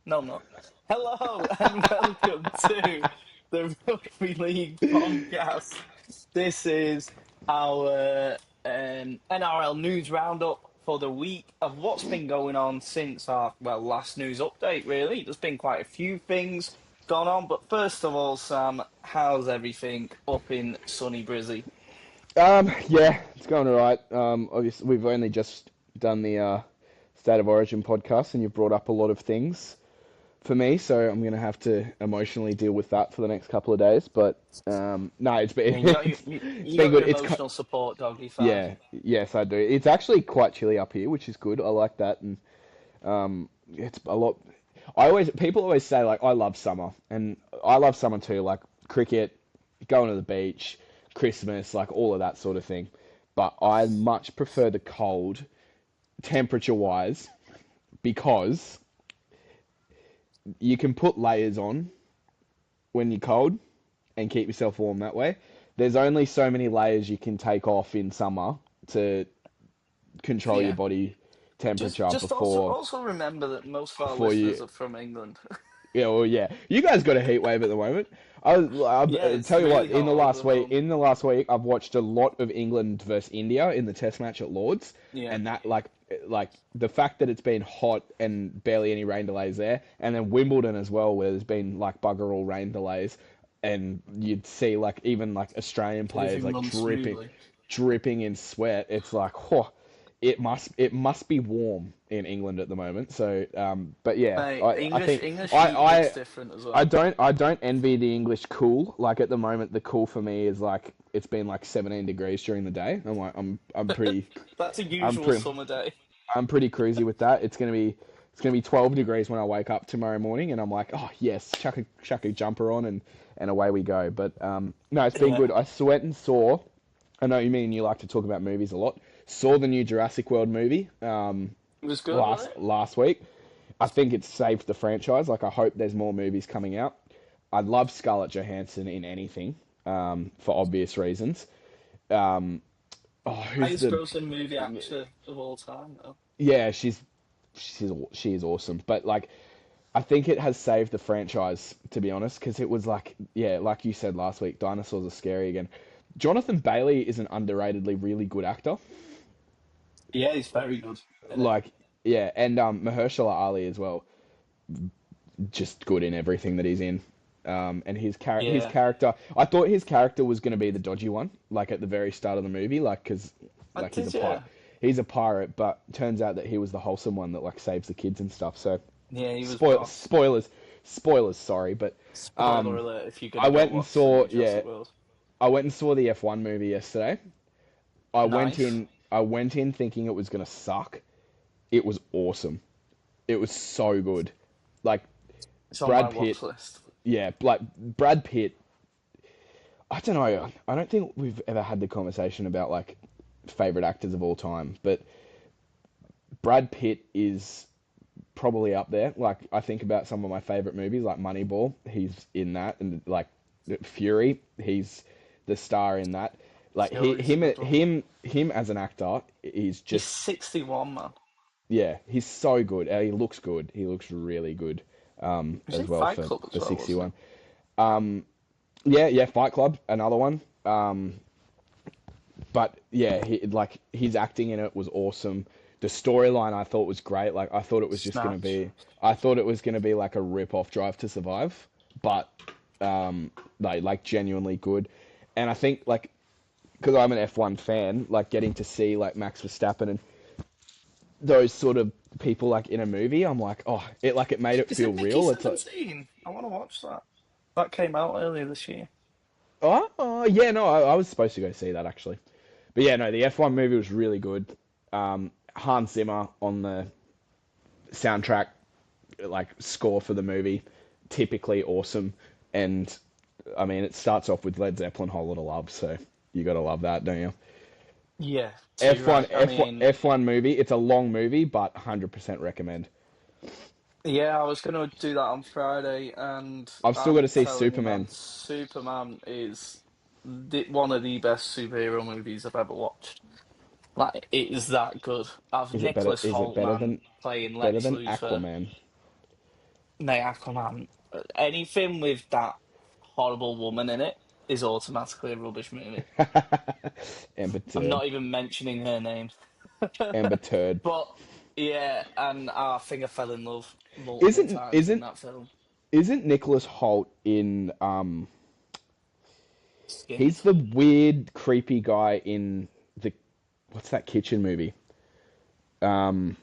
No, I'm not. Hello and welcome to the Rugby League podcast. This is our NRL News Roundup for the week of what's been going on since our last news update. Really, there's been quite a few things gone on, but first of all, Sam, how's everything up in sunny Brizzy? Yeah, it's going all right. Obviously, we've only just done the State of Origin podcast, and you've brought up a lot of things for me, so I'm going to have to emotionally deal with that for the next couple of days. But no, it's been Yeah, it's you been got your good. emotional support doggy fam. Yeah, yes, I do. It's actually quite chilly up here, which is good. I like that, and it's a lot. People always say like I love summer, and I love summer too. Like cricket, going to the beach, Christmas, like all of that sort of thing. But I much prefer the cold, temperature wise, because you can put layers on when you're cold and keep yourself warm that way. There's only so many layers you can take off in summer to control your Yeah. body temperature Just also remember that most of our before listeners you. are from England. Yeah, well, yeah. You guys got a heat wave at the moment. Yeah, it's Tell you what. really hot over the moment. In the last week, I've watched a lot of England versus India in the Test match at Lords, Yeah, and that like the fact that it's been hot and barely any rain delays there, and then Wimbledon as well, where there's been like bugger all rain delays, and you'd see like even like Australian players everything like runs smoothly. dripping in sweat. It's like, whew, it must be warm in England at the moment. So, but yeah, Mate, I think English I heat hits I different as I well. don't envy the English cool. Like at the moment, the cool for me is like it's been like 17 degrees during the day. I'm pretty That's a I'm usual pretty summer day. I'm pretty cruisy with that. It's gonna be 12 degrees when I wake up tomorrow morning, and I'm like, oh yes, chuck a jumper on and away we go. But no, it's been Yeah, good. I went and saw. I know you mean you like to talk about movies a lot. Saw the new Jurassic World movie it was good, wasn't last week. I think it's saved the franchise. Like I hope there's more movies coming out. I love Scarlett Johansson in anything for obvious reasons. Um, oh, it? who's Highest the? grossing movie actor of all time, though. Yeah, she is awesome. But like, I think it has saved the franchise to be honest, because it was like, yeah, like you said last week, dinosaurs are scary again. Jonathan Bailey is an underratedly really good actor. Yeah, he's very good in it. Like, yeah, and Mahershala Ali as well, just good in everything that he's in. And his Yeah, character, I thought his character was going to be the dodgy one, like at the very start of the movie, like because I like did. Yeah, he's a pirate, but turns out that he was the wholesome one that like saves the kids and stuff. So, yeah, he was boss. spoilers, sorry, but Spoiler alert! If you're I gonna go went and watch the saw, new yeah, Jurassic World, I went and saw the F1 movie yesterday. nice. I went in thinking it was going to suck. It was awesome. It was so good. Like It's on my Brad Pitt, watch list. yeah, like Brad Pitt. I don't know. I don't think we've ever had the conversation about like favorite actors of all time, but Brad Pitt is probably up there. Like I think about some of my favorite movies, like Moneyball. He's in that, and like Fury. He's the star in that. Like Fury's a good one. him as an actor, he's He's just 61, man. yeah, he's so good. He looks good. He looks really good Was as in well Fight Club as for well, wasn't 61. Yeah, yeah, Fight Club, another one. But yeah, like his acting in it was awesome. The storyline I thought was great. Like Snatch. I thought it was gonna be like a rip off Drive to Survive, but like genuinely good. And I think like because I'm an F1 fan, like getting to see like Max Verstappen and those sort of people like in a movie, I'm like, oh, it made it Is feel it Mickey real. It's like, 17? I want to watch that. That came out earlier this year. yeah, no, I was supposed to go see that actually, but yeah, no, the F1 movie was really good. Hans Zimmer on the soundtrack, like score for the movie, typically awesome, and I mean, it starts off with Led Zeppelin, "Whole Lotta Love," so you gotta love that, don't you? Yeah, too F1, right. I F1, mean, F1 movie. It's a long movie, but 100% recommend. yeah, I was going to do that on Friday, and I've still got to I'm see telling you, man, Superman. Superman is one of the best superhero movies I've ever watched. Like, it is that good. I've Is it better? Nicholas Is it Holt, man, playing better Lex than Luthor. Aquaman? Mate, I can't. Anything with that horrible woman in it is automatically a rubbish movie. Amber I'm Turd. not even mentioning her name. Amber Turd. But yeah, and I think I fell in love multiple Isn't times in isn't that film. isn't Nicholas Hoult in he's Skins. the weird creepy guy in the what's that kitchen movie? Um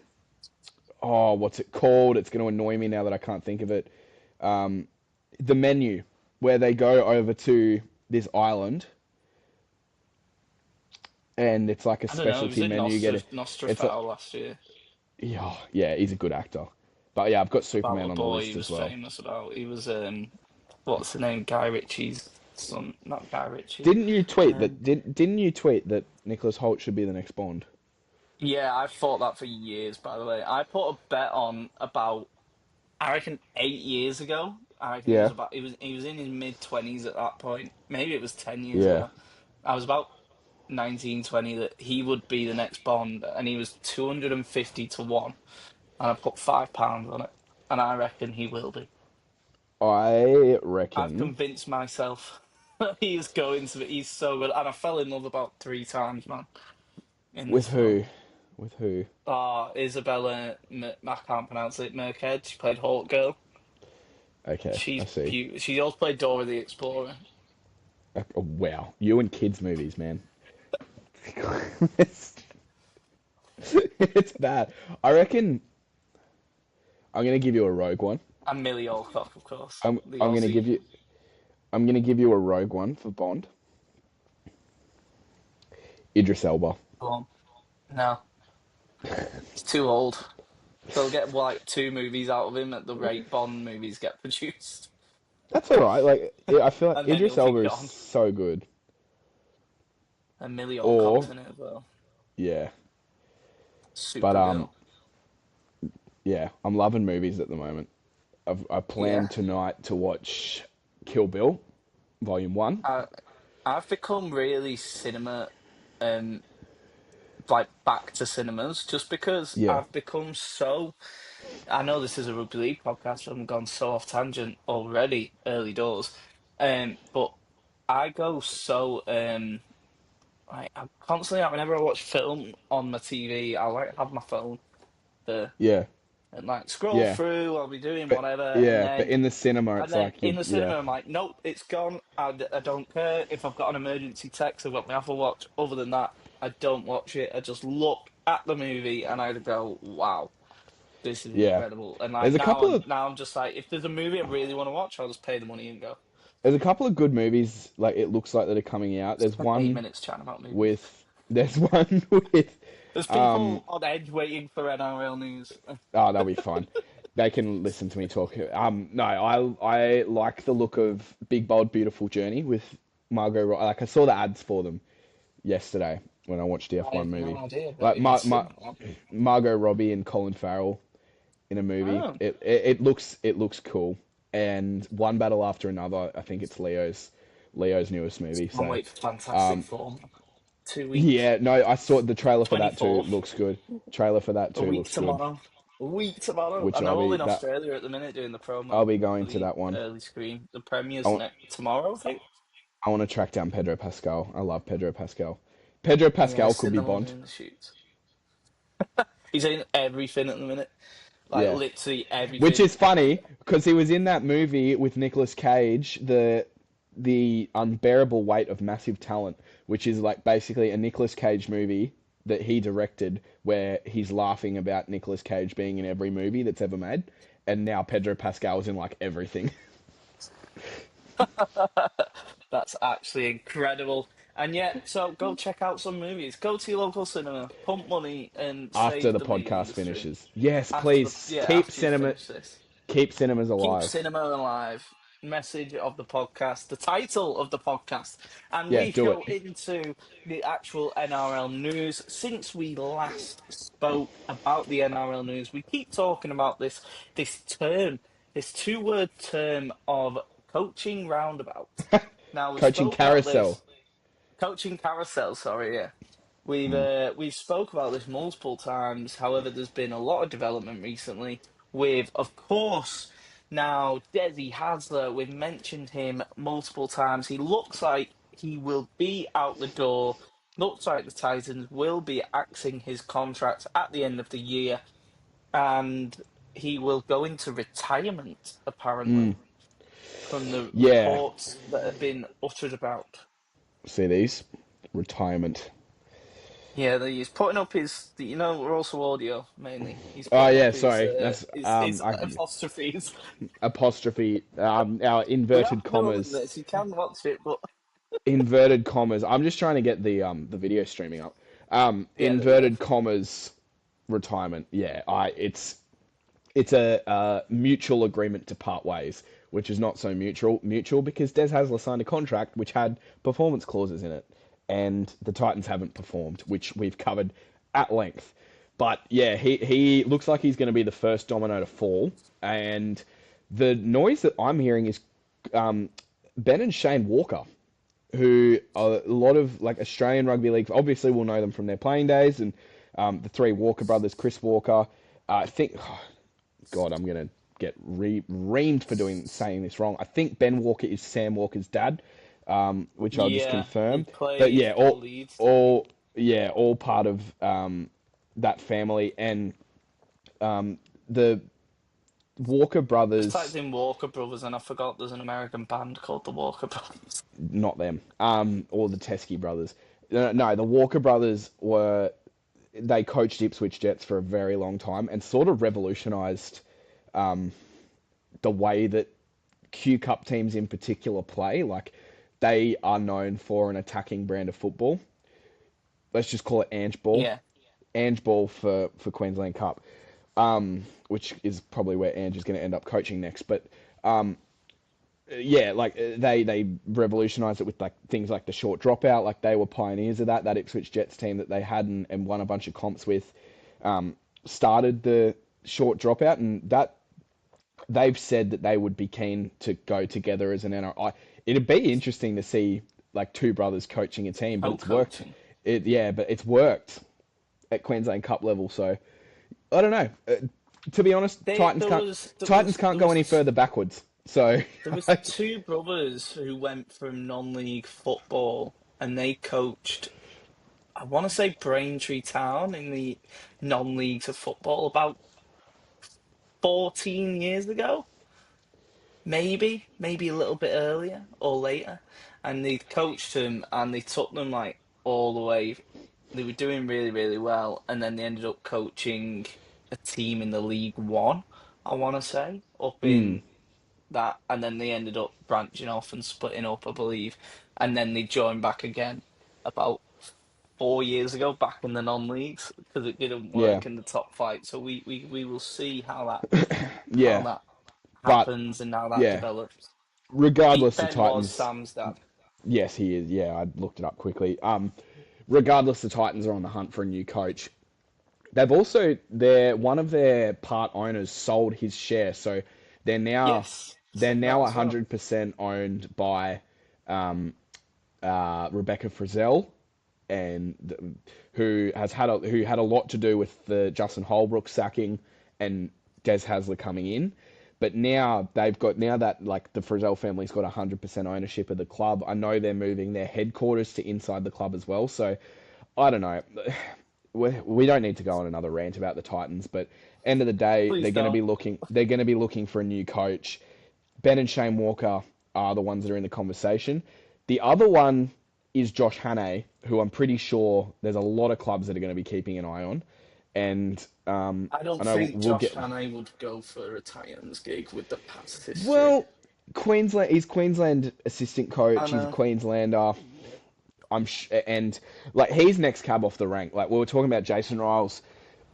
oh, what's it called? It's going to annoy me now that I can't think of it. Um the Menu, where they go over to this island and it's like a I don't know. He was specialty in menu. You get it. It's like Nostrafell last year. yeah, yeah, he's a good actor. But yeah, I've got About Superman a on the boy he list was as well. famous about. He was what's the name? Guy Ritchie's son. Not Guy Ritchie. Didn't you tweet that? Um, Didn't you tweet that Nicholas Hoult should be the next Bond? yeah, I've thought that for years. By the way, I put a bet on about I reckon 8 years ago. I reckon Yeah, he was in his mid-20s at that point. Maybe it was 10 years yeah. ago. I was about 1920 that he would be the next Bond, and he was 250 to 1. And I put £5 on it. And I reckon he will be. I I've reckon convinced myself he's going to be. He's so good. And I fell in love about 3 times, man, in with this film. who? With who? Isabella, I can't pronounce it, Merkhead. She played Hawk Girl. Okay, She's I see. beautiful. She also played Dora the Explorer. Oh, wow, you and kids movies, man. it's, it's bad. I reckon I'm gonna give you a rogue one. And Millie Alcock, of course. I'm The I'm gonna Aussie. give you I'm gonna give you a rogue one for Bond. Idris Elba. Go on. No, he's too old. They'll get like 2 movies out of him at the rate Bond movies get produced. That's all right. Like I feel like And then Idris he'll be Elba is gone. so good. And Millie Alcock's Or in it as well. yeah, but Supergirl. yeah, I'm loving movies at the moment. I Yeah. plan tonight to watch Kill Bill, Volume One. I, I've become really cinema, um, like back to cinemas, just because Yeah, I've become so. I know this is a rugby league podcast, so I'm gone so off tangent already, early doors. But I go so I'm constantly whenever I watch film on my TV, I like have my phone there yeah, and like scroll yeah. through. I'll be doing But whatever, but in the cinema, and it's then like in you, the yeah, cinema, I'm like, nope, it's gone. I don't care if I've got an emergency text. I've got my Apple Watch. Other than that, I don't watch it. I just look at the movie and I go, wow, this is yeah. incredible. And like There's a couple of now I'm just like, if there's a movie I really want to watch, I'll just pay the money and go. there's a couple of good movies like it looks like that are coming out. There's Spent eight one minutes chatting about movies. with there's one with There's um people on edge waiting for NRL news. oh, that'll be fun. They can listen to me talk. No, I like the look of Big Bold Beautiful Journey with Margot. Like I saw the ads for them yesterday when I watched the I F1 have no movie. idea, but Like it must have. Margot Robbie and Colin Farrell in a movie. Oh, It looks cool. And one battle after another. I think it's Leo's newest movie. can't So wait for Fantastic um, Four. 2 weeks. yeah, no, I saw the trailer for that too. 24th. Looks good. Trailer for that A too week looks good. tomorrow. A week tomorrow. Which And they're all in Australia at the minute doing the I'll promo be for going to the that one. early screen. The I premiere's want, tomorrow, I think. I want to track down Pedro Pascal. I love Pedro Pascal. Pedro Yeah, Pascal could be Cinnamon Bond. in the shoots. He's in everything at the minute. Like Yeah. literally Which everything. is funny because he was in that movie with Nicolas Cage, the unbearable weight of massive talent, which is like basically a Nicolas Cage movie that he directed where he's laughing about Nicolas Cage being in every movie that's ever made, and now Pedro Pascal is in like everything. That's actually incredible. And yet, so go check out some movies. Go to your local cinema, pump money, and After save the the movie podcast industry. finishes. Yes, please After you finish this. keep cinemas Keep alive. cinema alive. Message of the podcast, the title of the podcast. And Yeah, we do it. go into the actual NRL news. Since we last spoke about the NRL news, we keep talking about this term, this 2-word term of coaching roundabout. Now we Coaching spoke about carousel. this coaching carousel, sorry, yeah. Mm. We've spoke about this multiple times. However, there's been a lot of development recently with, of course, Now, Desi Hasler, we've mentioned him multiple times. He looks like he will be out the door. Looks like the Titans will be axing his contract at the end of the year, and he will go into retirement, apparently, Mm, from the yeah. reports that have been uttered about. See these? Retirement. Yeah, he's putting up his. We're also audio mainly. He's Oh putting yeah, up his sorry. That's apostrophes. apostrophe. Our Without inverted knowing commas. this, you can watch it, but Inverted commas. I'm just trying to get the video streaming up. yeah, there we go. Inverted commas. Retirement. Yeah. It's a mutual agreement to part ways, which is not so mutual because Des Hasler signed a contract which had performance clauses in it, and the Titans haven't performed, which we've covered at length. But yeah, he looks like he's going to be the first domino to fall, and the noise that I'm hearing is Ben and Shane Walker, who are a lot of like Australian rugby league. Obviously, we'll know them from their playing days, and the three Walker brothers, Chris Walker. I think God, I'm gonna get reamed for saying this wrong. I think Ben Walker is Sam Walker's dad, which I'll just Yeah, he confirm. But played yeah, for Leeds, didn't he? all part of that family, and the Walker Just typed brothers, in Walker Brothers, and I forgot there's an American band called the Walker Brothers. not them, or the Teskey brothers. No, the Walker brothers they coached Ipswich Jets for a very long time and sort of revolutionised the way that Q Cup teams in particular play. Like they are known for an attacking brand of football. Let's just call it Ange Ball. Yeah, Ange Ball for Queensland Cup, which is probably where Ange is going to end up coaching next. But yeah, like they revolutionised it with like things like the short dropout. Like they were pioneers of that. That Ipswich Jets team that they had and won a bunch of comps with started the short dropout, and that they've said that they would be keen to go together as an NRL. It'd be interesting to see like two brothers coaching a team, but it's worked. co-coaching. But it's worked at Queensland Cup level. So I don't know. To be honest, They there was there Titans was can't there go was any further backwards. So there was two brothers who went from non-league football, and they coached. I want to say Braintree Town in the non-leagues of football about 14 years ago. Maybe a little bit earlier or later, and they coached them and they took them like all the way. They were doing really, really well, and then they ended up coaching a team in the League One, I want to say, up mm, in that, and then they ended up branching off and splitting up, I believe, and then they joined back again about 4 years ago, back in the non-leagues because it didn't yeah, work in the top flight. So we will see how yeah, that but happens and how that yeah. develops. Regardless, the Ben was Titans. Sam's dad. Yes, he is. Yeah, I looked it up quickly. Regardless, the Titans are on the hunt for a new coach. They've also one of their part owners sold his share, so they're now Yes, they're seen that now as well. 100% owned by Rebecca Frizzell, and who had a lot to do with the Justin Holbrook sacking and Des Hasler coming in. But now now that like the Frizzell family's got 100% ownership of the club. I know they're moving their headquarters to inside the club as well. So I don't know. We don't need to go on another rant about the Titans, but end of the day, Please they're going to don't. be looking. They're going to be looking for a new coach. Ben and Shane Walker are the ones that are in the conversation. The other one is Josh Hannay, who I'm pretty sure there's a lot of clubs that are going to be keeping an eye on. And I I don't know think we'll Josh get. Hannay would go for a Titans gig with the past history. Well, Queensland. He's Queensland assistant I coach. He's a know. Queenslander. And like he's next cab off the rank. Like we were talking about Jason Riles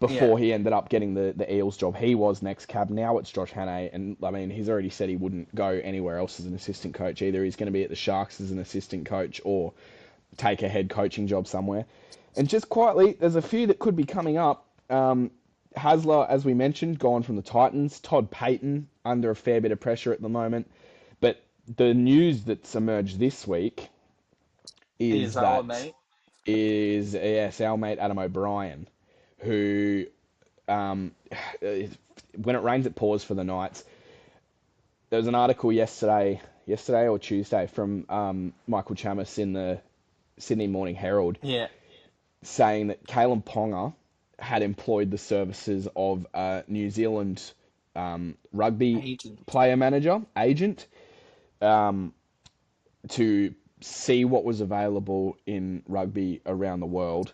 Yeah, before he ended up getting the Eels job. He was next cab. Now it's Josh Hannay, and I mean he's already said he wouldn't go anywhere else as an assistant coach either. He's going to be at the Sharks as an assistant coach or take a head coaching job somewhere. And just quietly, there's a few that could be coming up. Hasler, as we mentioned, gone from the Titans. Todd Payton under a fair bit of pressure at the moment. But the news that's emerged this week is is our that mate. is yes, our mate Adam O'Brien, who um, when it rains it pours for the Knights. there was an article yesterday or Tuesday from Michael Chamis in the Sydney Morning Herald Yeah. saying that Kalen Ponga had employed the services of a New Zealand rugby Agent. player manager agent to see what was available in rugby around the world,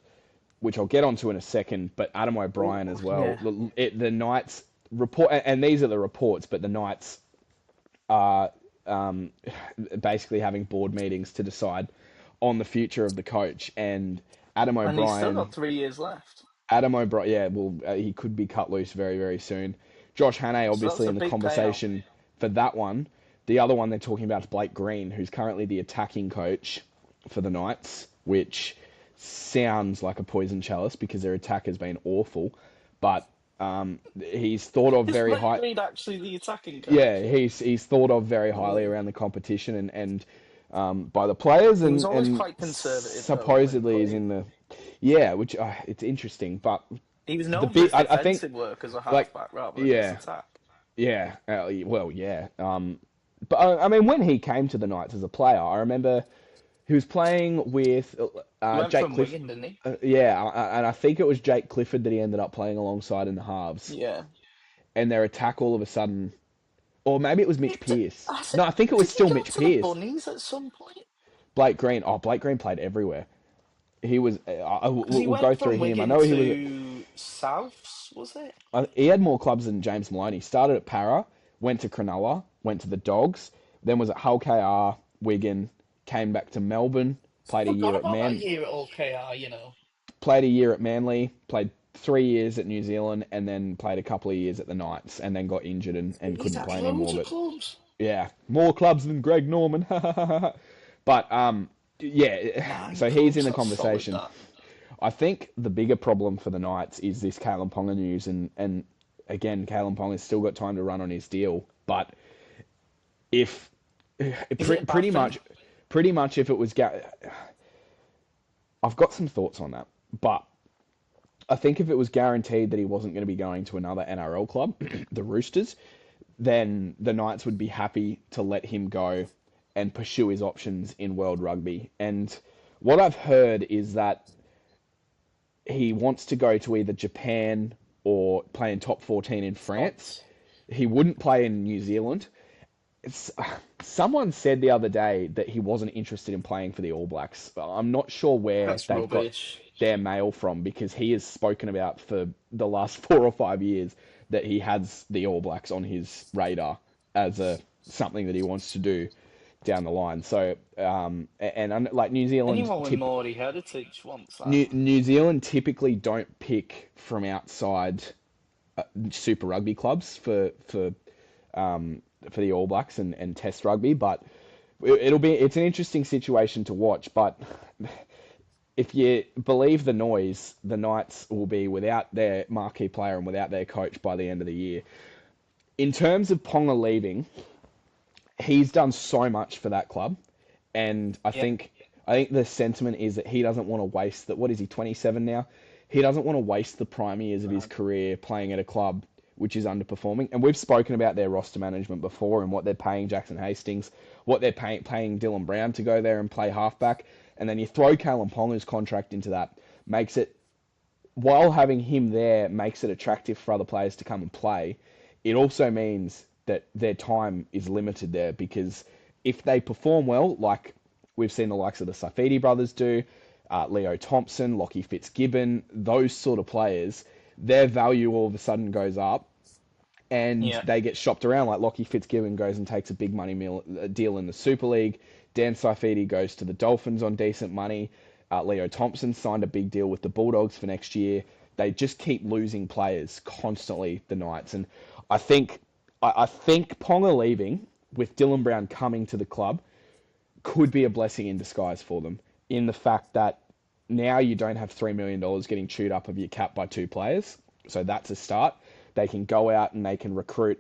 which I'll get onto in a second. But Adam O'Brien Oh, as well. yeah. The Knights report, and these are the reports, but the Knights are basically having board meetings to decide on the future of the coach. And Adam And he's still O'Brien, got 3 years left. yeah, well, he could be cut loose very, very soon. Josh Hannay, So that's obviously, a in the big payout. conversation for that one. The other one they're talking about is Blake Green, who's currently the attacking coach for the Knights, which sounds like a poison chalice because their attack has been awful. But he's thought of Is very Blake high. Reed actually the attacking Yeah, coach? he's thought of very highly Oh. around the competition by the players He was always and quite conservative, though, when he supposedly is played. in the yeah, which it's interesting. But He was the known for big his I think defensive work as a like halfback rather than his yeah attack. yeah well yeah but I mean when he came to the Knights as a player, I remember he was playing with He went Jake from Cliff. Wigan, didn't he? And I think it was Jake Clifford that he ended up playing alongside in the halves, Yeah. and their attack all of a sudden. Or maybe it was Mitch Pearce. I No, think, I think it was did he still go Mitch to the Pearce. Bunnies at some point? Blake Green. Oh, Blake Green played everywhere. He was. Because he We'll go went through from him. I Wigan know he was. to Souths, was it? He had more clubs than James Maloney. Started at Para, went to Cronulla, went to the Dogs, then was at Hull KR, Wigan, came back to Melbourne, played a Forgot year at about that year at OKR, played a year at Manly, played 3 years at New Zealand, and then played a couple of years at the Knights, and then got injured and He's couldn't at play loads anymore. of But clubs. yeah, more clubs than Greg Norman. But yeah, Nine so he's in clubs, the that's solid, conversation. that. I think the bigger problem for the Knights is this Kalen Ponga news, and again, Kalen Ponga's still got time to run on his deal, but if Is it a bad thing? pretty much if it was, I've got some thoughts on that, but I think if it was guaranteed that he wasn't going to be going to another NRL club, the Roosters, then the Knights would be happy to let him go and pursue his options in World Rugby. And what I've heard is that he wants to go to either Japan or play in top 14 in France. France. He wouldn't play in New Zealand. It's, someone said the other day that he wasn't interested in playing for the All Blacks. I'm not sure where That's they've got rubbish. their mail from because he has spoken about for the last 4 or 5 years that he has the All Blacks on his radar as a something that he wants to do down the line. So and like Anyone with Maori heritage wants that. New Zealand typically don't pick from outside Super Rugby clubs for the All Blacks and Test rugby, but it's an interesting situation to watch. But if you believe the noise, the Knights will be without their marquee player and without their coach by the end of the year. In terms of Ponga leaving, he's done so much for that club, and Yeah. I think the sentiment is that he doesn't want to waste that. What is he, 27 now? He doesn't want to waste the prime years of his career playing at a club which is underperforming. And we've spoken about their roster management before and what they're paying Jackson Hastings, what they're paying Dylan Brown to go there and play halfback. And then you throw Kalen Ponga's contract into that, makes it, while having him there makes it attractive for other players to come and play, it also means that their time is limited there because if they perform well, like we've seen the likes of the Saifidi brothers do, Leo Thompson, Lockie Fitzgibbon, those sort of players, their value all of a sudden goes up and Yeah. they get shopped around. Like Lockie Fitzgibbon goes and takes a big money deal in the Super League. Dan Saifidi goes to the Dolphins on decent money. Leo Thompson signed a big deal with the Bulldogs for next year. They just keep losing players constantly, the Knights. And I think I think Ponga leaving with Dylan Brown coming to the club could be a blessing in disguise for them in the fact that now you don't have $3 million getting chewed up of your cap by two players. So that's a start. They can go out and they can recruit.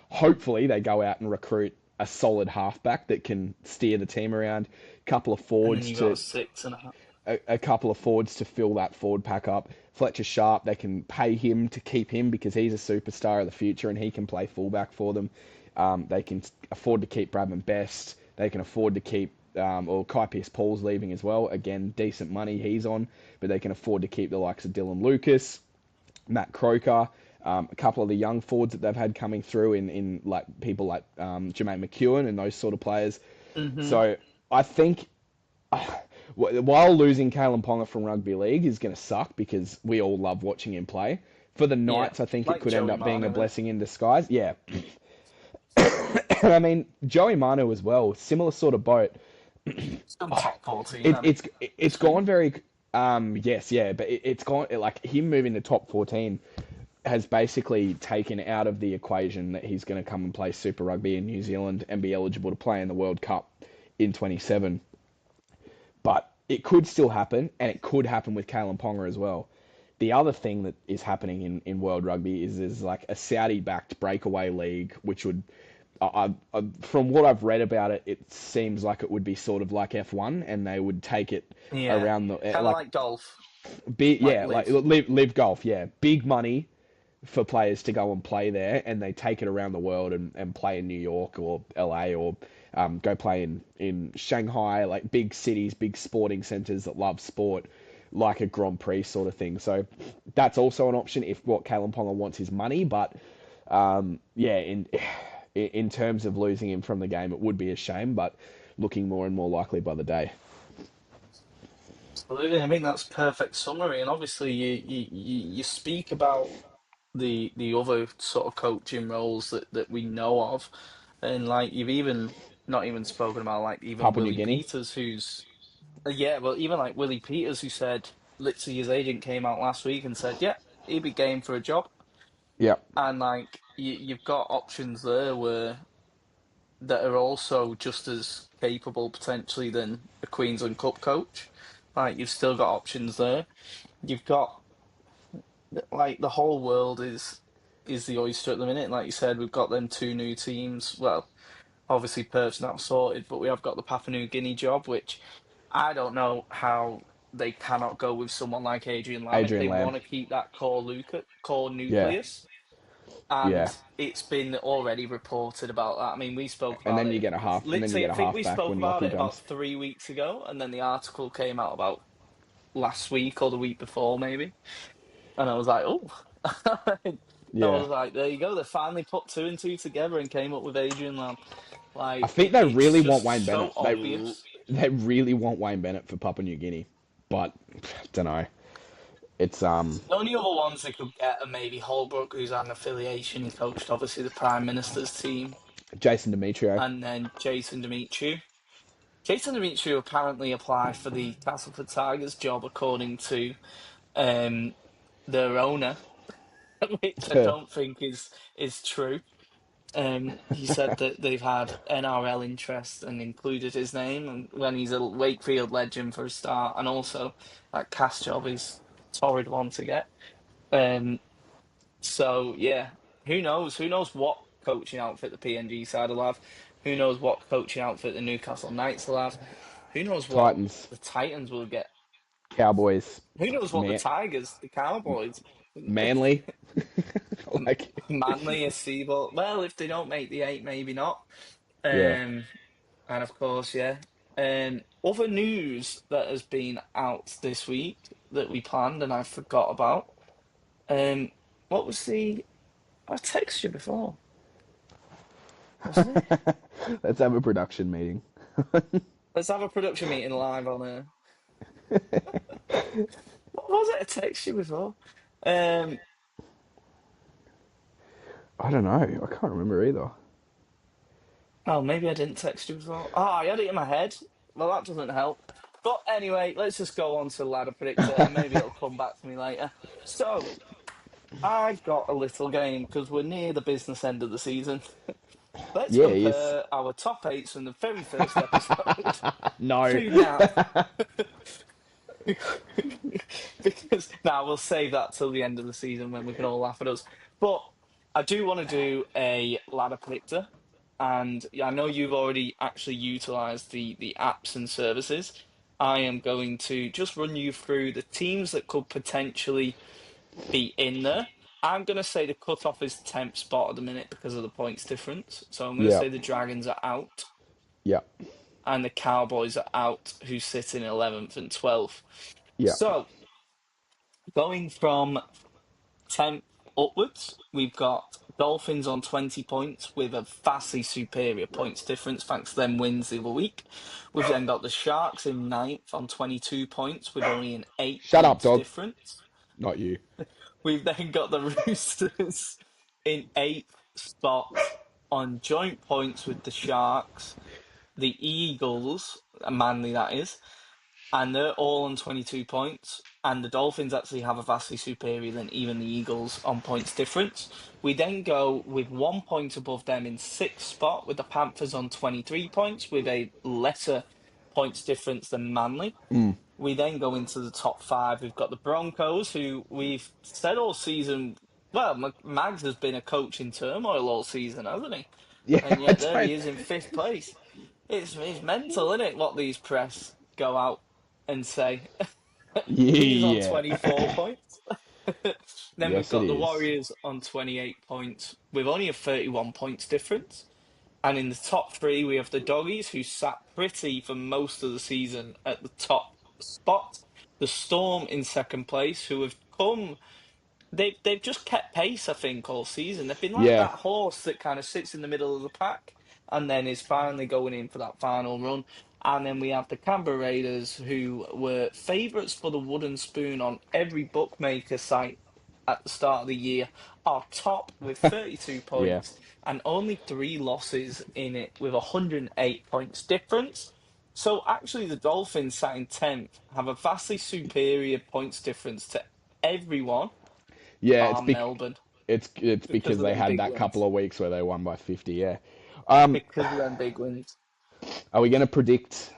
Hopefully, they go out and recruit a solid halfback that can steer the team around. And then you got a 6.5. A couple of forwards to fill that forward pack up. Fletcher Sharp, they can pay him to keep him because he's a superstar of the future and he can play fullback for them. They can afford to keep Bradman Best. They can afford to keep, or Kai Pearce-Paul's leaving as well. Again, decent money he's on, but they can afford to keep the likes of Dylan Lucas, Matt Croker, a couple of the young forwards that they've had coming through in like people like Jermaine McEwen and those sort of players. Mm-hmm. So I think while losing Kalen Ponga from rugby league is going to suck because we all love watching him play. For the Yeah, Knights, I think it like could end Joey up being a Manu. blessing in disguise. Yeah, I mean Joey Manu as well, similar sort of boat. Still top 14, It, and it's it's this week. gone very yes, yeah, but it's gone like him moving to top 14 has basically taken out of the equation that he's going to come and play Super Rugby in New Zealand and be eligible to play in the World Cup in 27. But it could still happen, and it could happen with Kalen Ponga as well. The other thing that is happening in World Rugby is like a Saudi-backed breakaway league, which would, from what I've read about it, it seems like it would be sort of like F1, and they would take it Yeah, around the kind of like like golf, like yeah, like live. live golf, yeah, big money for players to go and play there, and they take it around the world and play in New York or LA or go play in Shanghai, like big cities, big sporting centers that love sport, like a Grand Prix sort of thing. So that's also an option if what Kalen Ponga wants is money. But yeah, in terms of losing him from the game, it would be a shame, but looking more and more likely by the day. Absolutely, I mean that's perfect summary. And obviously, you speak about the other sort of coaching roles that we know of, and like you've even not even spoken about like even Papua New Willie Guinea, Peters, who's yeah, well even like Willie Peters, who said literally his agent came out last week and said, yeah, he'd be game for a job, yeah, and like you've got options there where that are also just as capable potentially than a Queensland Cup coach. Like you've still got options there. You've got like the whole world is the oyster at the minute. Like you said, we've got them two new teams. Well, obviously Perth's not sorted, but we have got the Papua New Guinea job, which I don't know how they cannot go with someone like Adrian Lamb if Adrian they Lamb, want to keep that core yeah, nucleus. yeah. And it's been already reported about that. I mean, we spoke And about then you it. get a half, and then you Literally, get I a think half we back spoke when about Lockie it about jumps. 3 weeks ago, and then the article came out about last week or the week before, maybe. And I was like, oh. I Yeah, was like, there you go. They finally put two and two together and came up with Adrian Lamb. I Like, think they it's really want Wayne just Bennett. so obvious. They really want Wayne Bennett for Papua New Guinea, but don't know. It's The only other ones they could get are maybe Holbrook, who's had an affiliation. He coached, obviously, the Prime Minister's team. Jason Demetrio. And then Jason Demetriou. Jason Demetriou apparently applied for the Castleford Tigers job, according to um, their owner, which I don't think is true. He said that they've had NRL interest and included his name, and when he's a Wakefield legend for a start, and also that cast job is a torrid one to get. Um, so yeah, who knows? Who knows what coaching outfit the PNG side will have? Who knows what coaching outfit the Newcastle Knights will have? Who knows what Titans, the Titans will get? Cowboys, Who knows what the Man- Tigers, the Cowboys, Manly. like, Manly, a Seabolt? Well, if they don't make the eight, maybe not. yeah. Um, and of course, yeah. Other news that has been out this week that we planned and I forgot about. Um, what was the? I texted you before, wasn't it? Let's have a production meeting. Let's have a production meeting live on air. What was it? I texted you before. Um, I don't know. I can't remember either. oh, maybe I didn't text you before. Oh, I had it in my head. Well, that doesn't help. But anyway, let's just go on to the ladder predictor, and maybe it'll come back to me later. So, I've got a little game because we're near the business end of the season. Let's Yeah, he is. compare our top eights from the very first episode No. to now. Because now we'll save that till the end of the season when we can all laugh at us. But I do want to do a ladder predictor, and I know you've already actually utilised the apps and services. I am going to just run you through the teams that could potentially be in there, I'm going to say the cutoff is 10th spot at the minute because of the points difference. So I'm going to Yeah, say the Dragons are out yeah, and the Cowboys are out, who sit in 11th and 12th. yeah. So going from 10th upwards, we've got Dolphins on 20 points with a vastly superior points difference thanks to them wins the other week. We've then got the Sharks in ninth on 22 points with only an 8 Shut up, points dog. difference. Not you. We've then got the Roosters in eighth spot on joint points with the Sharks, the Eagles, Manly that is, and they're all on 22 points. And the Dolphins actually have a vastly superior than even the Eagles on points difference. We then go with 1 point above them in sixth spot with the Panthers on 23 points with a lesser points difference than Manly. Mm. We then go into the top five. We've got the Broncos, who we've said all season. Well, Mags has been a coach in turmoil all season, hasn't he? Yeah, And I yet there he don't. is in fifth place. It's mental, isn't it? What these press go out and say. He's on Yeah. 24 points. Then we've Yes, it got the is. Warriors on 28 points with only a 31 points difference. And in the top three, we have the Doggies, who sat pretty for most of the season at the top spot. The Storm in second place, who have come. They've just kept pace, I think, all season. They've been like Yeah, that horse that kind of sits in the middle of the pack and then is finally going in for that final run. And then we have the Canberra Raiders, who were favourites for the wooden spoon on every bookmaker site at the start of the year, are top with 32 yeah, points and only three losses in it with 108 points difference. So actually, the Dolphins sat in 10th have a vastly superior points difference to everyone yeah. bar Melbourne It's because because of they them had big that couple wins. of weeks where they won by 50. Yeah. Um, Because of them big wins. are we going to predict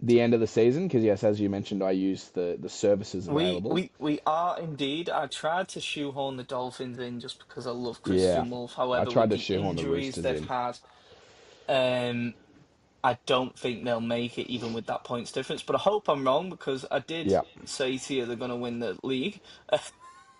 the end of the season? Because yes, as you mentioned, I use the services We available. we we are indeed. I tried to shoehorn the Dolphins in just because I love Yeah, Christian Wolf. I However, with tried to the shoehorn the injuries Roosters they've in. had, um, I don't think they'll make it even with that points difference. But I hope I'm wrong because I did Yeah, say to you they're going to win the league.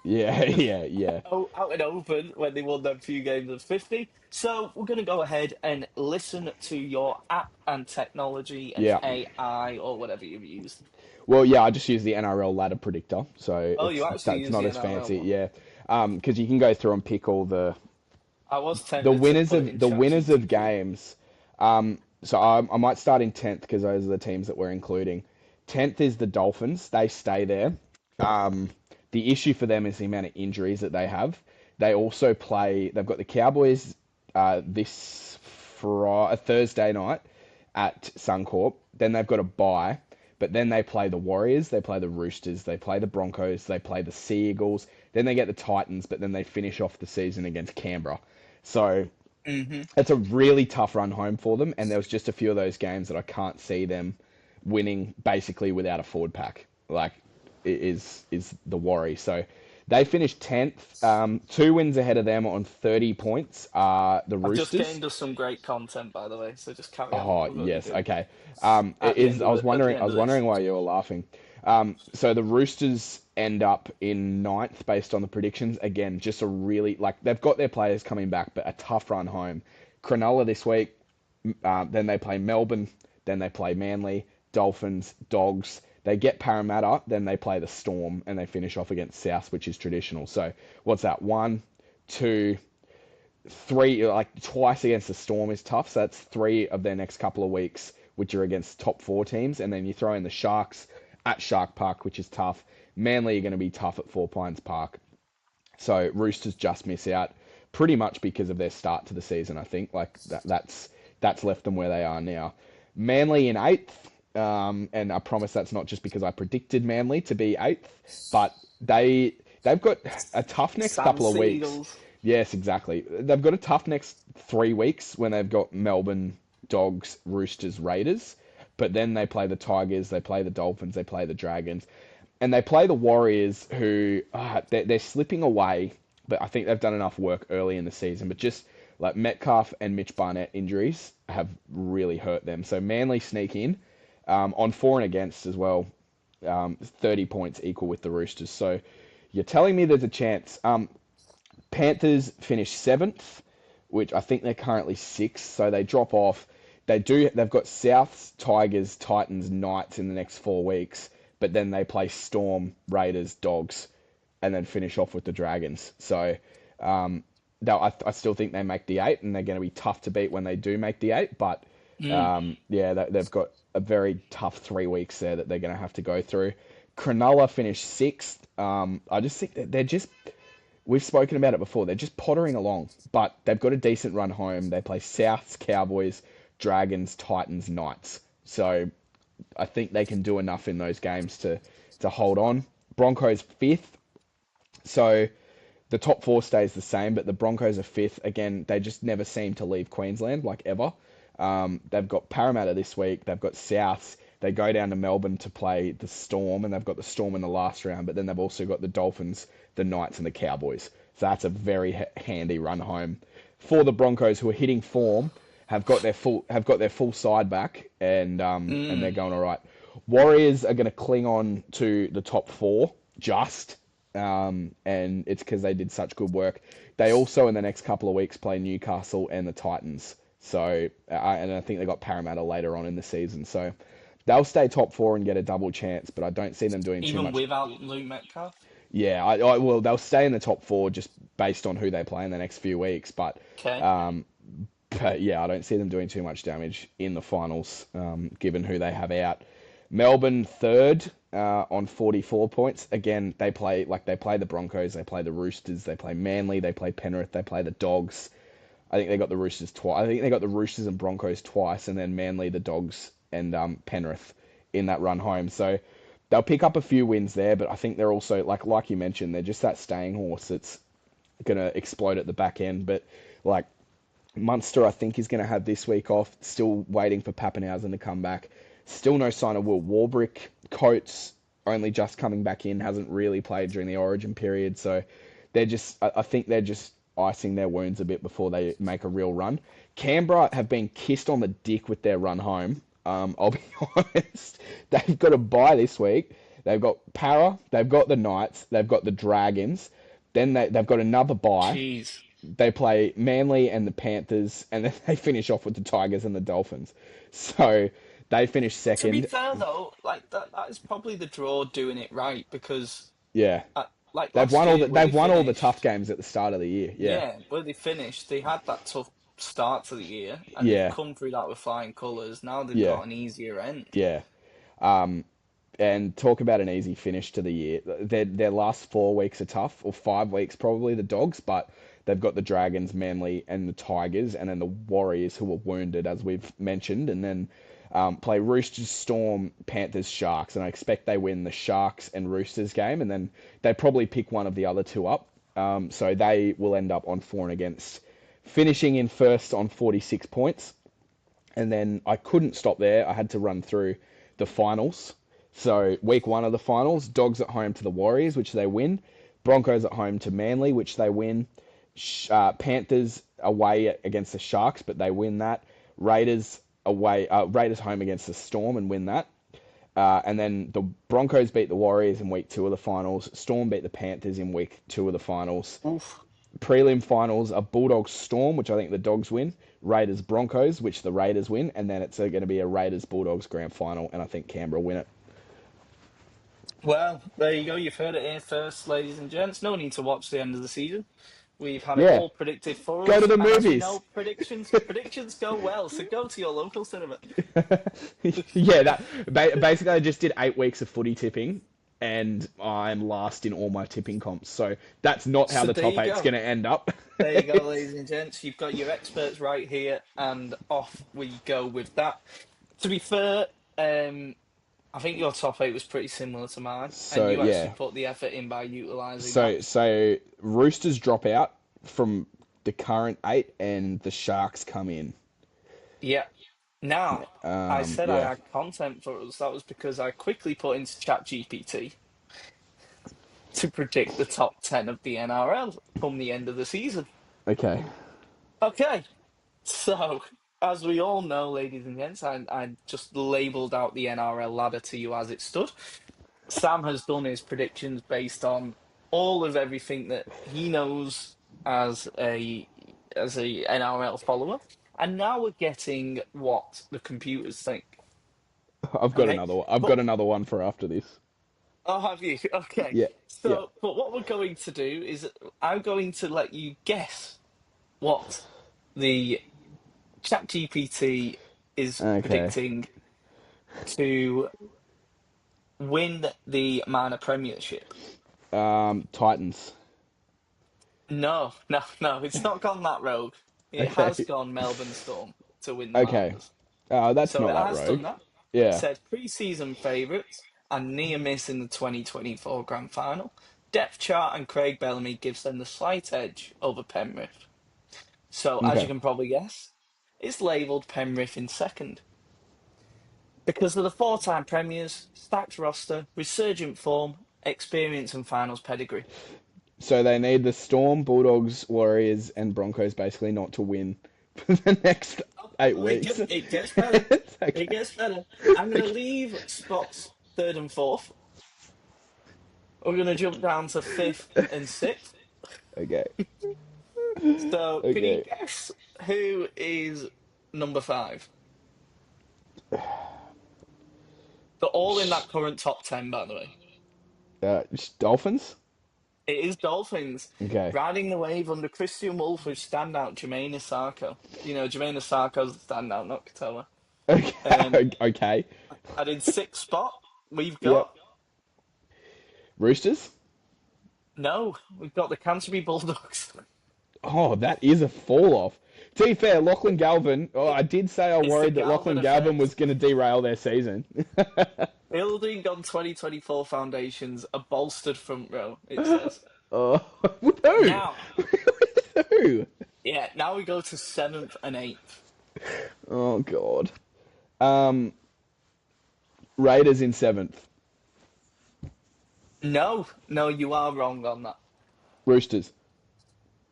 yeah, yeah, yeah, Oh, out and open when they won them few games of 50. So we're going to go ahead and listen to your app and technology and yeah. AI or whatever you've used. Well, yeah, I just use the NRL ladder predictor, so Oh, you it's actually that's use not the as NRL fancy. one. Yeah, because you can go through and pick all I was the tempted to winners put it of in the winners of ChatGPT. games. So I might start in 10th because those are the teams that we're including. 10th is the Dolphins. They stay there. Um, the issue for them is the amount of injuries that they have. They also play. They've got the Cowboys this a Thursday night at Suncorp. Then they've got a bye, but then they play the Warriors, they play the Roosters, they play the Broncos, they play the Sea Eagles. Then they get the Titans, but then they finish off the season against Canberra. So Hmm. it's a really tough run home for them, and there was just a few of those games that I can't see them winning basically without a forward pack. Like is the worry. So they finished 10th, 2 wins ahead of them on 30 points. Are the I've just Roosters? gained us some great content, by the way. So just carry on. Oh We've got you yes, good okay. at the end I of was at the wondering. I end was of this. wondering why you were laughing. So the Roosters end up in ninth based on the predictions. Again, just a really like they've got their players coming back, but a tough run home. Cronulla this week. Then they play Melbourne. Then they play Manly, Dolphins, Dogs. They get Parramatta. Then they play the Storm, and they finish off against South, which is traditional. So what's that? One, two, three, like twice against the Storm is tough. So that's three of their next couple of weeks, which are against top four teams. And then you throw in the Sharks at Shark Park, which is tough. Manly are going to be tough at Four Pines Park. So Roosters just miss out pretty much because of their start to the season. I think like that's left them where they are now. Manly in eighth, and I promise that's not just because I predicted Manly to be eighth, but they've got a tough next Sam couple of weeks. Seagulls. Yes, exactly. They've got a tough next 3 weeks when they've got Melbourne, Dogs, Roosters, Raiders. But then they play the Tigers, they play the Dolphins, they play the Dragons, and they play the Warriors, who they're slipping away. But I think they've done enough work early in the season. But just like Metcalf and Mitch Barnett injuries have really hurt them. So Manly sneak in on for and against as well. 30 points equal with the Roosters. So you're telling me there's a chance. Panthers finished seventh, which I think they're currently sixth, so they drop off. They've got Souths, Tigers, Titans, Knights in the next 4 weeks, but then they play Storm, Raiders, Dogs, and then finish off with the Dragons. So I still think they make the eight, and they're going to be tough to beat when they do make the eight. But Mm. they've got a very tough 3 weeks there that they're going to have to go through. Cronulla finished sixth. I just think that they're just. We've spoken about it before. They're just pottering along, but they've got a decent run home. They play Souths, Cowboys, Dragons, Titans, Knights. So I think they can do enough in those games to hold on. Broncos fifth. So the top four stays the same, but the Broncos are fifth. Again, they just never seem to leave Queensland, like ever. They've got Parramatta this week. They've got Souths. They go down to Melbourne to play the Storm, and they've got the Storm in the last round, but then they've also got the Dolphins, the Knights, and the Cowboys. So that's a very handy run home for the Broncos, who are hitting form, have got their full side back, and they're Mm. going all right. Warriors are going to cling on to the top four, just and it's because they did such good work. They also in the next couple of weeks play Newcastle and the Titans. So and I think they got Parramatta later on in the season. So they'll stay top four and get a double chance, but I don't see them doing too Even much. without Luke Metcalf. Yeah, I well they'll stay in the top four just based on who they play in the next few weeks, Okay. but yeah, I don't see them doing too much damage in the finals, given who they have out. Melbourne third on 44 points. Again, they play the Broncos, they play the Roosters, they play Manly, they play Penrith, they play the Dogs. I think they got the Roosters twice. I think they got the Roosters and Broncos twice, and then Manly, the Dogs, and Penrith in that run home. So they'll pick up a few wins there, but I think they're also like you mentioned, they're just that staying horse that's gonna explode at the back end. But like Munster, I think, is going to have this week off. Still waiting for Pappenhausen to come back. Still no sign of Will Warbrick. Coates only just coming back in, hasn't really played during the Origin period. So I think they're just icing their wounds a bit before they make a real run. Canberra have been kissed on the dick with their run home. I'll be honest. They've got a bye this week. They've got Para, they've got the Knights, they've got the Dragons. Then they've got another bye. Jeez. They play Manly and the Panthers, and then they finish off with the Tigers and the Dolphins. So they finish To be second. fair though, like that is probably the draw doing it right because Yeah, like last year where they they've won all the tough finished, games at the start of the year. Yeah, yeah, where they finished, they had that tough start to the year and they've yeah, come through that with flying colours. Now they've yeah, got an easier end. yeah. And talk about an easy finish to the year. Their last 4 weeks are tough, or 5 weeks probably, the Dogs, but they've got the Dragons, Manly, and the Tigers, and then the Warriors, who are wounded, as we've mentioned, and then play Roosters, Storm, Panthers, Sharks, and I expect they win the Sharks and Roosters game, and then they probably pick one of the other two up. So they will end up on for and against, finishing in first on 46 points. And then I couldn't stop there. I had to run through the finals. So week one of the finals, Dogs at home to the Warriors, which they win. Broncos at home to Manly, which they win. Panthers away against the Sharks, but they win that. Raiders home against the Storm and win that. And then the Broncos beat the Warriors in week two of the finals. Storm beat the Panthers in week two of the finals. Oof. Prelim finals are Bulldogs Storm, which I think the Dogs win. Raiders Broncos, which the Raiders win. And then it's going to be a Raiders Bulldogs grand final, and I think Canberra win it. Well, there you go. You've heard it here first, ladies and gents. No need to watch the end of the season. We've had it Yeah, all predicted for go to us, the and as we movies. know, predictions go well. So go to your local cinema. Yeah, basically I just did 8 weeks of footy tipping, and I'm last in all my tipping comps. So that's not how So the there top you eight's go. going to end up. There you go, ladies and gents. You've got your experts right here, and off we go with that. To be fair, I think your top eight was pretty similar to mine, and So you actually yeah, put the effort in by utilising that. so Roosters drop out from the current eight, and the Sharks come in. Yeah. Now, I said I Yeah. had content for us. That was because I quickly put into ChatGPT to predict the top 10 of the NRL come the end of the season. Okay. Okay, so as we all know, ladies and gents, I just labelled out the NRL ladder to you as it stood. Sam has done his predictions based on all of everything that he knows as a NRL follower, and now we're getting what the computers think. I've got Okay, another one. I've but got another one for after this. oh, have you? Okay, Yeah, yeah. so but what we're going to do is I'm going to let you guess what the ChatGPT is Okay. predicting to win the minor premiership. Titans. No, no, no, it's not gone that rogue. It has Okay. gone Melbourne Storm to win the Okay. minors. That's So not it that has rogue. done that. Yeah. Said pre-season favourites and near miss in the 2024 grand final. Depth chart and Craig Bellamy gives them the slight edge over Penrith. So as you Okay. can probably guess, it's labelled Penrith in second. Because of the four-time premiers, stacked roster, resurgent form, experience and finals pedigree. So they need the Storm, Bulldogs, Warriors, and Broncos basically not to win for the next eight Oh, weeks. it gets better. It Okay. gets better. I'm going to Okay. leave spots third and fourth. We're going to jump down to fifth and sixth. Okay. So, can you Okay. guess who is number five? They're all in that current top 10, by the way. Dolphins. It is Dolphins Okay. riding the wave under Christian Wolf with standout Jermaine Asako. You know, Jermaine Asako's the standout, not Katoa. Um, Okay. Okay. and in sixth spot, we've Yep. got Roosters. no, we've got the Canterbury Bulldogs. Oh, that is a fall off. To be fair, Lachlan Galvin. Oh, I did say I It's the worried that Galvin Lachlan Galvin was effect. going to derail their season. Building on 2024 foundations, a bolstered front row, it says. Oh, with who? Now, With who? yeah, now we go to seventh and eighth. Oh God. Um, Raiders in seventh. No, no, you are wrong on that. Roosters.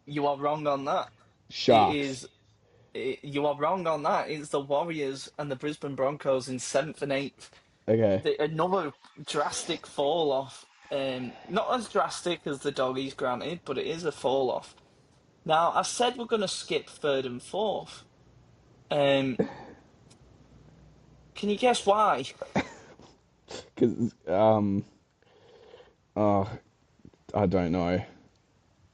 You are wrong on that. It Sharks. is. You are wrong on that. It's the Warriors and the Brisbane Broncos in seventh and eighth. Okay. Another drastic fall off. Not as drastic as the Doggies, granted, but it is a fall off. Now, I said we're going to skip third and fourth. Um, can you guess why? Because oh, I don't know.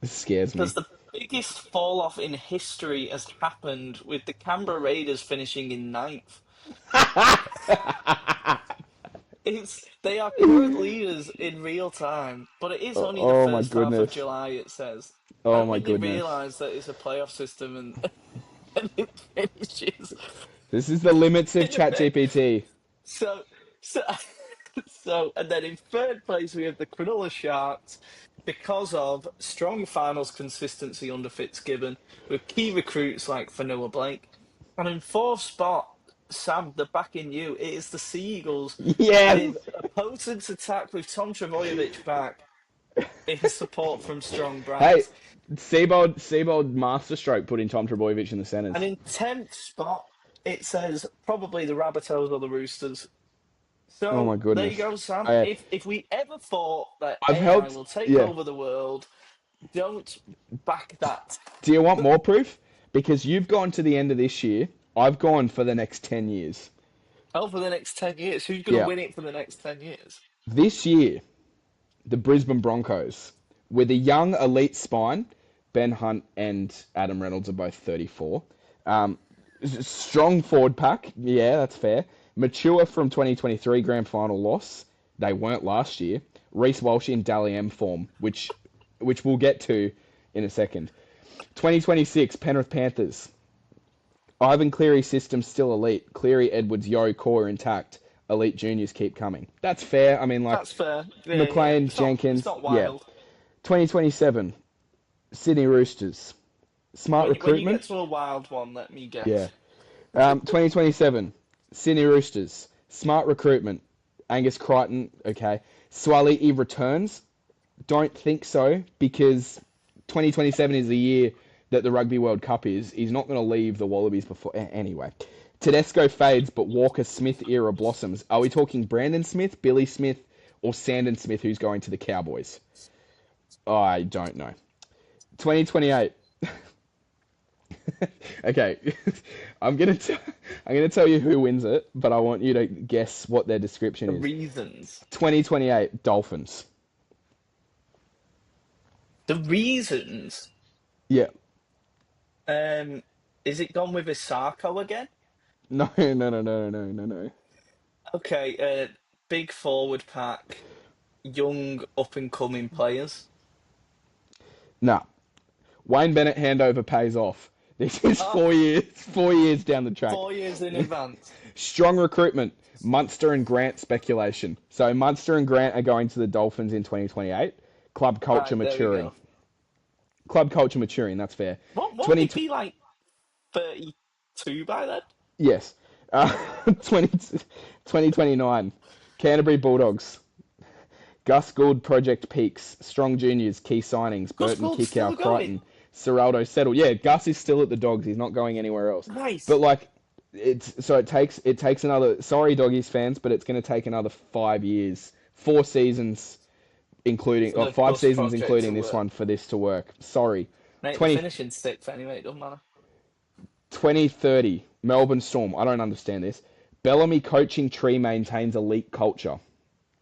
This scares me. Because the biggest fall off in history has happened with the Canberra Raiders finishing in ninth. They are current leaders in real time, but it is Oh, only the oh my first half of goodness. July. It says. Oh And my when they goodness. realise that it's a playoff system and, and it finishes This is the limits of in effect, ChatGPT. so, so, and then in third place we have the Cronulla Sharks because of strong finals consistency under Fitzgibbon with key recruits like Fanua Blake. And in fourth spot, Sam, they're backing you. It is the Seagulls Yes. with a potent attack with Tom Trbojevic back in support from strong Hey, Brats. Seabold masterstroke putting Tom Trbojevic in the And centres. in 10th spot, it says probably the Rabbitohs or the Roosters. Oh my So there you goodness. go, Sam. I, If we ever thought that I've AI helped. will take Yeah. over the world, don't back that. Do you want more proof? Because you've gone to the end of this year. I've gone for the next 10 years. Oh, for the next 10 years. Who's going to Yeah. win it for the next 10 years? This year, the Brisbane Broncos, with a young elite spine, Ben Hunt and Adam Reynolds are both 34. Strong forward pack, yeah, that's fair. Mature from 2023 grand final loss. They weren't last year. Reece Walsh in Dally M form, which we'll get to in a second. 2026 Penrith Panthers. Ivan Cleary's system still elite. Cleary, Edwards, Yo, core intact. Elite juniors keep coming. That's fair. I mean, like That's fair. Yeah, yeah. McLean, It's Jenkins, not yeah. wild. 2027 Sydney Roosters. Smart When you get recruitment, to a wild one, let me yeah. guess. 2027 Sydney Roosters. Smart recruitment. Angus Crichton, okay. Swaley returns. Don't think so because 2027 is the year that the Rugby World Cup is. He's not going to leave the Wallabies before. Anyway. Tedesco fades, but Walker Smith era blossoms. Are we talking Brandon Smith, Billy Smith, or Sandon Smith, who's going to the Cowboys? I don't know. 2028. Okay, I'm gonna tell you who wins it, but I want you to guess what their description The is. reasons. 2028 Dolphins. The reasons. Yeah. Um, is it gone with Isako again? No, no, no, no, no, no, no. Okay, big forward pack, young up and coming players. Nah. Wayne Bennett handover pays off. This is Oh, 4 years, 4 years down the track. 4 years in advance. Strong recruitment. Munster and Grant speculation. So Munster and Grant are going to the Dolphins in 2028. Club culture Right, there we maturing. go. Club culture maturing. That's fair. Won't 20. he be like 32 by then? Yes. 20, 2029. Canterbury Bulldogs. Gus Gould Project Peaks. Strong Juniors. Key signings. Gus Burton Gould's Kickow still going. Crichton. Serraldo settled. Yeah, Gus is still at the Dogs. He's not going anywhere else. But Nice. like, it takes another. Sorry, Doggies fans, but it's going to take another 5 years, 4 seasons, including For or the five Gus seasons project including to this work. one for this to work. Sorry. Mate, they're 20 finishing sixth anyway, it doesn't matter. 2030 Melbourne Storm. I don't understand this. Bellamy coaching tree maintains elite culture.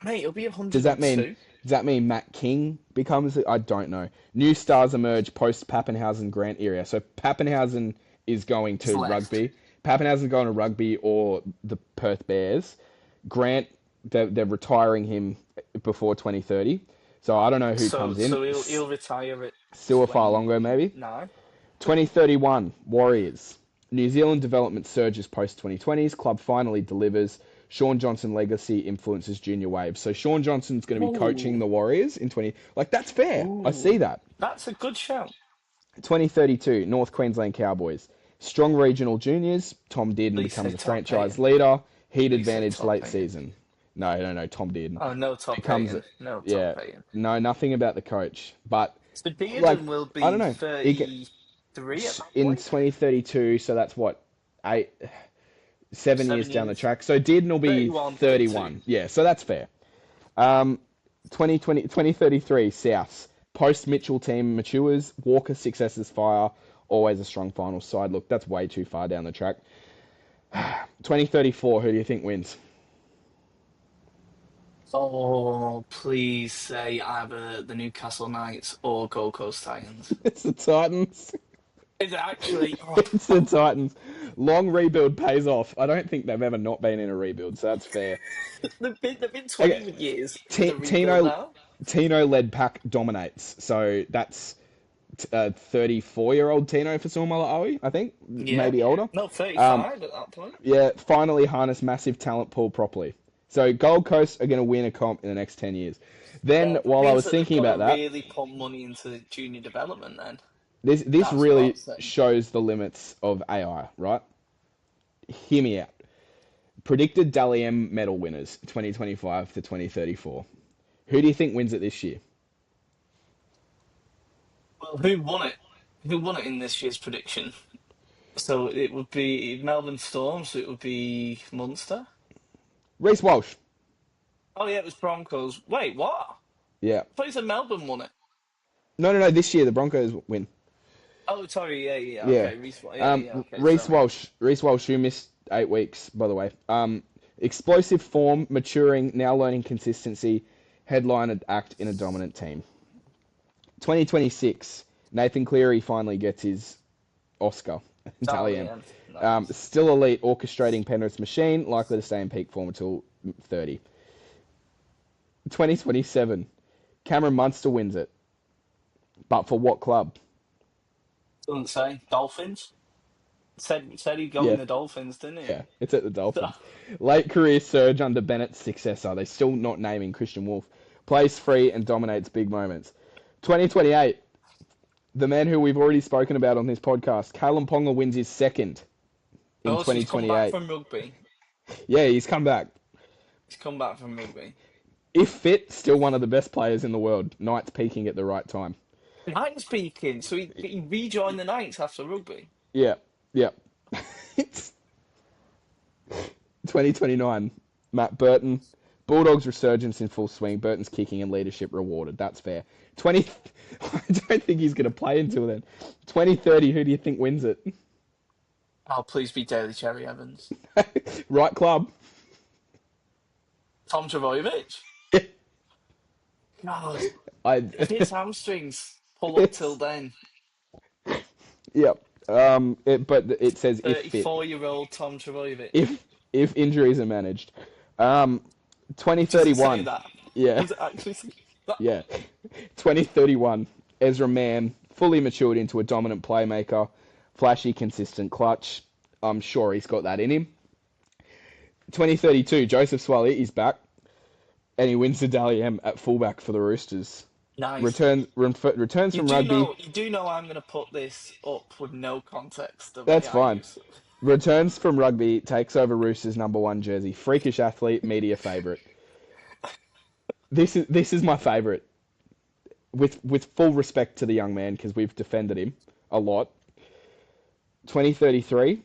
Mate, it'll be Does that mean 102. does that mean Matt King becomes it? I don't know. New stars emerge post Pappenhausen Grant area. So Pappenhausen is going He's to left. rugby. Pappenhausen's going to rugby or the Perth Bears. Grant, they're retiring him before 2030. So I don't know who So comes in. so he'll retire at Suafalongo maybe. 29. 2031 Warriors. New Zealand development surges post 2020s. Club finally delivers. Sean Johnson legacy influences junior wave. So Sean Johnson's going to be coaching Ooh. the Warriors in 20. Like that's fair. I see Ooh. that. That's a good shout. 2032 North Queensland Cowboys. Strong regional juniors. Tom Dearden Please say becomes the Tom franchise Payton. leader. Heat Please say advantage Tom late Payton. season. No, no, no. Tom Dearden Oh, no Tom becomes. Payton. No Tom Yeah. Payton. No, nothing about the coach. But So like, Dearden will I don't be know. 33 at that In point? 2032, so that's what 7 years 7 down the years. track. So Dearden will be 31, 32. 31. Yeah, so that's fair. 2033 Souths. Post Mitchell team matures. Walker successes fire. Always a strong final side. Look, that's way too far down the track. 2034. Who do you think wins? Oh, please say either the Newcastle Knights or Gold Coast Titans. It's the Titans. Is it actually? It's the Titans. Long rebuild pays off. I don't think they've ever not been in a rebuid, so that's fair. They've been Okay, 20 years in the rebuild Tino now. Tino led pack dominates. So that's 34-year-old Tino for Suomala, I think, Yeah. maybe older. No, Um, 35 at that point. yeah, finally harness massive talent pool properly. So Gold Coast are going to win a comp in the next 10 years. Then, Yeah, that while I means was that they've thinking got about to that, really pump money into junior development then. this That's what I'm really saying. shows the limits of AI, right? Hear me out. Predicted Dally M medal winners 2025 to 2034. Who do you think wins it this year? Well, who won it? Who won it in this year's prediction? So it would be Melbourne Storm, so it would be Munster. Reece Walsh. Oh yeah, it was Broncos. Wait, what? I Yeah. thought you said Melbourne won it. No, no, no. This year the Broncos win. Oh, sorry, yeah, Yeah. okay, yeah, okay, Reece sorry. Walsh. Reece Walsh, who missed 8 weeks, by the way. Explosive form, maturing, now learning consistency, headline act in a dominant team. 2026, Nathan Cleary finally gets his Oscar. Oh Dally M. yeah, nice. Still elite, orchestrating Penrith's machine, likely to stay in peak form until 30. 2027, Cameron Munster wins it. But for what club? Doesn't say Dolphins. Said he'd go in Yeah, the Dolphins, didn't he? yeah, it's at the Dolphins. Late career surge under Bennett's successor. They're still not naming Christian Wolf. Plays free and dominates big moments. 2028, the man who we've already spoken about on this podcast, Kalen Ponga wins his second in Oh, so he's come back 2028. from rugby. Yeah, he's come back. He's come back from rugby. If fit, still one of the best players in the world. Knights peaking at the right time. Knights speaking, so he rejoined the Knights after rugby. Yeah, yeah. It's 2029. Matt Burton, Bulldogs resurgence in full swing. Burton's kicking and leadership rewarded. That's fair. 20. I don't think he's going to play until then. 2030. Who do you think wins it? Oh, please be Daly Cherry Evans. Right club. Tom Trbojevic. God, I. if his hamstrings pull up till then, Yep. But it says if fit. 34-year-old Tom Trbojevic. If injuries are managed. Um, Does it say 2031. that? Yeah. Does it actually say that? Yeah. 2031. Ezra Mann fully matured into a dominant playmaker, flashy, consistent clutch. I'm sure he's got that in him. 2032. Joseph Swally is back, and he wins the Dally M at fullback for the Roosters. Nice. Returns from rugby. You do know I'm going to put this up with no context of That's AI fine. use. Returns from rugby, takes over Roosters' #1 jersey. Freakish athlete, media favourite. This is my favourite. With full respect to the young man, because we've defended him a lot. 2033.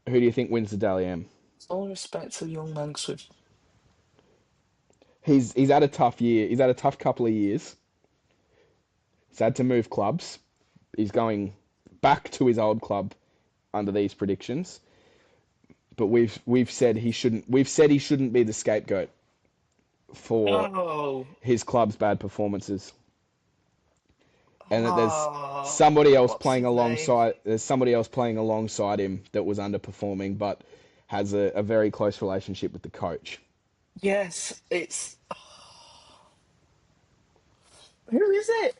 Who do you think wins the Dally M? All respect to the young man, 'cause He's had a tough year. He's had a tough couple of years. He's had to move clubs. He's going back to his old club under these predictions. But we've said he shouldn't. We've said he shouldn't be the scapegoat for oh, his club's bad performances, and that there's oh, somebody else what's playing his name? alongside. There's somebody else playing alongside him that was underperforming, but has a very close relationship with the coach. Yes, it's who is it?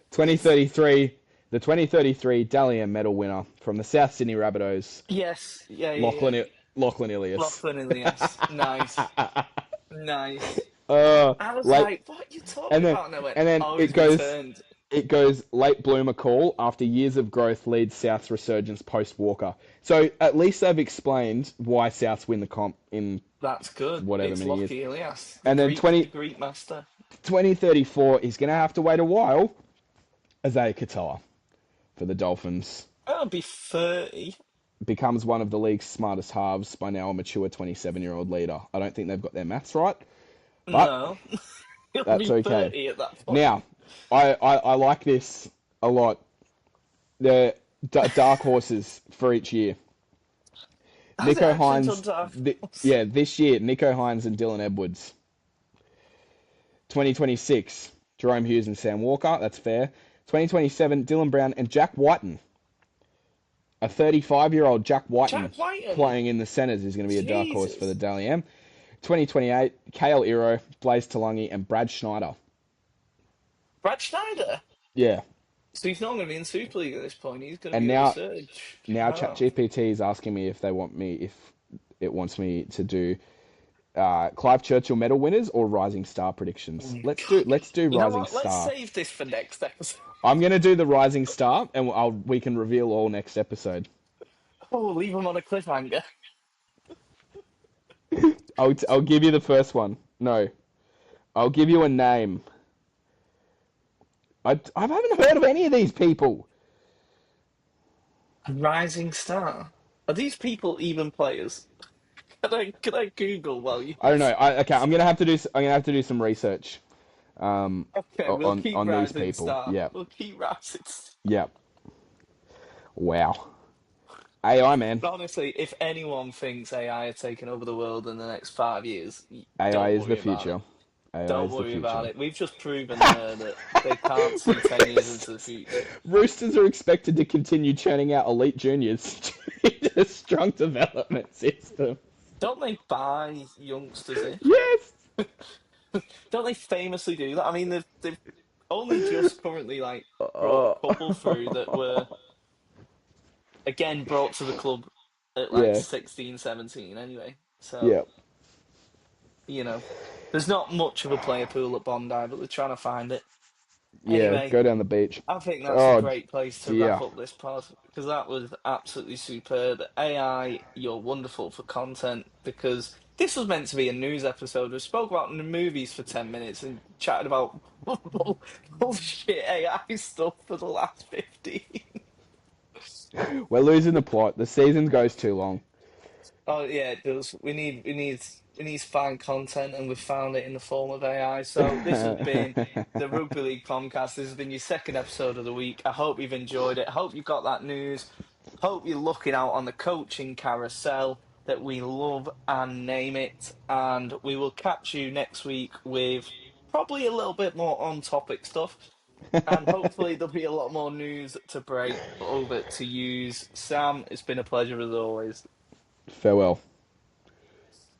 It's 2033, the 2033 Dally M medal winner from the South Sydney Rabbitohs, yes, yeah. Lachlan Ilias. Lachlan Ilias. Nice, nice. I was Late, like, what are you talking and then about? And I went, and then oh, he's returned. it goes late bloomer call after years of growth leads South's resurgence post Walker. So at least they've explained why Souths win the comp in That's good. whatever It's many years. Lockie Ilias, And then The Greek master. 2034, he's going to have to wait a while. Isaiah Katoa for the Dolphins That'll be 30. becomes one of the league's smartest halves by now a mature 27-year-old leader. I don't think they've got their maths right, but No, he'll that's be okay. 30 at that point. Now, I like this a lot. The dark horses for each year. Has it Nico actually done Hines, dark? this year, Nico Hines and Dylan Edwards. 2026, Jerome Hughes and Sam Walker, that's fair. 2027, Dylan Brown and Jack Whiten. A 35-year-old Jack Whiten Jack Whiten. playing in the centres is going to be a dark horse for the Jesus. Dally M. 2028, Kale Iro, Blaze Talangi and Brad Schneider. Brad Schneider. Yeah. So he's not going to be in Super League at this point. He's going to And be a now research. now Oh. ChatGPT is asking me if it wants me to do Clive Churchill medal winners or Rising Star predictions. Let's do You know Rising what? Let's Star. save this for next episode. I'm gonna do the Rising Star, and we can reveal all next episode. Oh, leave him on a cliffhanger. I'll give you the first one. No, I'll give you a name. I haven't heard of any of these people. Rising Star. Are these people even players? Can I Google while you? I don't know. Okay, I'm gonna have to do some research. Okay, we'll keep On these Rising people. Star. Yeah, We'll keep Rising Star. yeah. Wow. AI man. But honestly, if anyone thinks AI are taking over the world in the next 5 years, AI don't is the worry about future. it. AI Don't is the worry about future. it. We've just proven there that they can't see 10 years into the future. Roosters are expected to continue churning out elite juniors to a strong development system. Don't they buy youngsters in? Yes. Don't they famously do that? I mean, they've only just currently like brought Uh, a couple through that were again brought to the club at like yeah. 16, 17 anyway. So, Yeah. there's not much of a player pool at Bondi, but they're trying to find it. Yeah. Anyway, Go down the beach. I think that's a Oh great place to dear. wrap up this pod because that was absolutely superb. AI, you're wonderful for content because this was meant to be a news episode. We spoke about the movies for 10 minutes and chatted about bullshit AI stuff for the last 15. We're losing the plot. The season goes too long. Oh yeah, it does. We need It needs to find content, and we've found it in the form of AI. So this has been the Rugby League Pom-Cast. This has been your second episode of the week. I hope you've enjoyed it. I hope you got that news. Hope you're looking out on the coaching carousel that we love and name it. And we will catch you next week with probably a little bit more on-topic stuff. And hopefully there'll be a lot more news to break over to use. Sam, it's been a pleasure as always. Farewell.